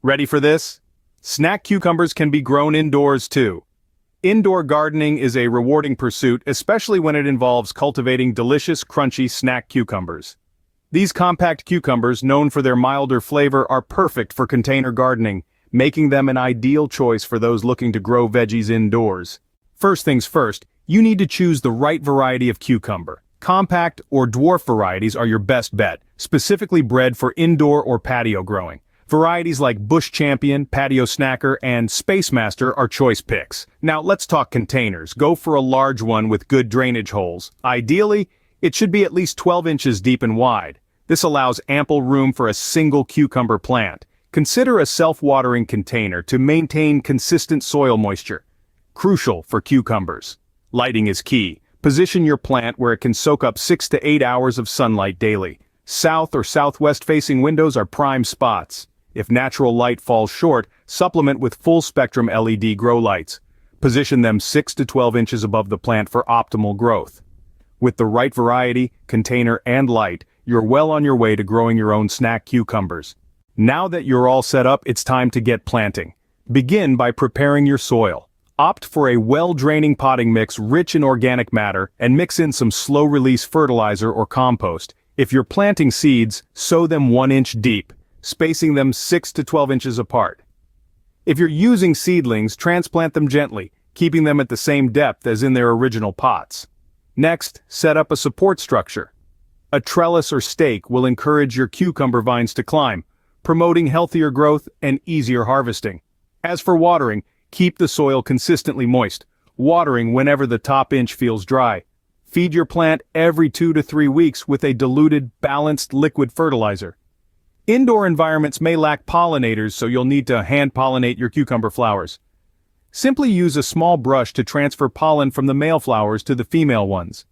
Ready for this? Snack cucumbers can be grown indoors too. Indoor gardening is a rewarding pursuit, especially when it involves cultivating delicious, crunchy snack cucumbers. These compact cucumbers, known for their milder flavor, are perfect for container gardening, making them an ideal choice for those looking to grow veggies indoors. First things first, you need to choose the right variety of cucumber. Compact or dwarf varieties are your best bet, specifically bred for indoor or patio growing. Varieties like Bush Champion, Patio Snacker, and Space Master are choice picks. Now let's talk containers. Go for a large one with good drainage holes. Ideally, it should be at least 12 inches deep and wide. This allows ample room for a single cucumber plant. Consider a self-watering container to maintain consistent soil moisture. Crucial for cucumbers. Lighting is key. Position your plant where it can soak up 6 to 8 hours of sunlight daily. South or southwest facing windows are prime spots. If natural light falls short, supplement with full-spectrum LED grow lights. Position them 6 to 12 inches above the plant for optimal growth. With the right variety, container, and light, you're well on your way to growing your own snack cucumbers. Now that you're all set up, it's time to get planting. Begin by preparing your soil. Opt for a well-draining potting mix rich in organic matter and mix in some slow-release fertilizer or compost. If you're planting seeds, sow them 1 inch deep, spacing them 6 to 12 inches apart. If you're using seedlings, transplant them gently, keeping them at the same depth as in their original pots. Next, set up a support structure. A trellis or stake will encourage your cucumber vines to climb, promoting healthier growth and easier harvesting. As for watering, keep the soil consistently moist, watering whenever the top inch feels dry. Feed your plant every 2 to 3 weeks with a diluted, balanced liquid fertilizer. Indoor environments may lack pollinators, so you'll need to hand-pollinate your cucumber flowers. Simply use a small brush to transfer pollen from the male flowers to the female ones.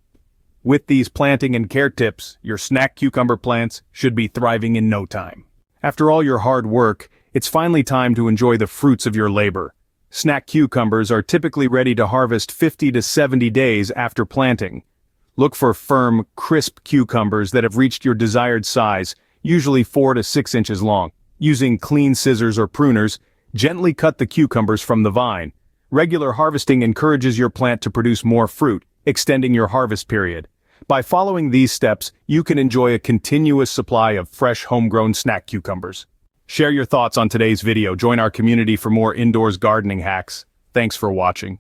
With these planting and care tips, your snack cucumber plants should be thriving in no time. After all your hard work, it's finally time to enjoy the fruits of your labor. Snack cucumbers are typically ready to harvest 50 to 70 days after planting. Look for firm, crisp cucumbers that have reached your desired size, usually 4 to 6 inches long. Using clean scissors or pruners, gently cut the cucumbers from the vine. Regular harvesting encourages your plant to produce more fruit, extending your harvest period. By following these steps, you can enjoy a continuous supply of fresh homegrown snack cucumbers. Share your thoughts on today's video. Join our community for more indoors gardening hacks. Thanks for watching.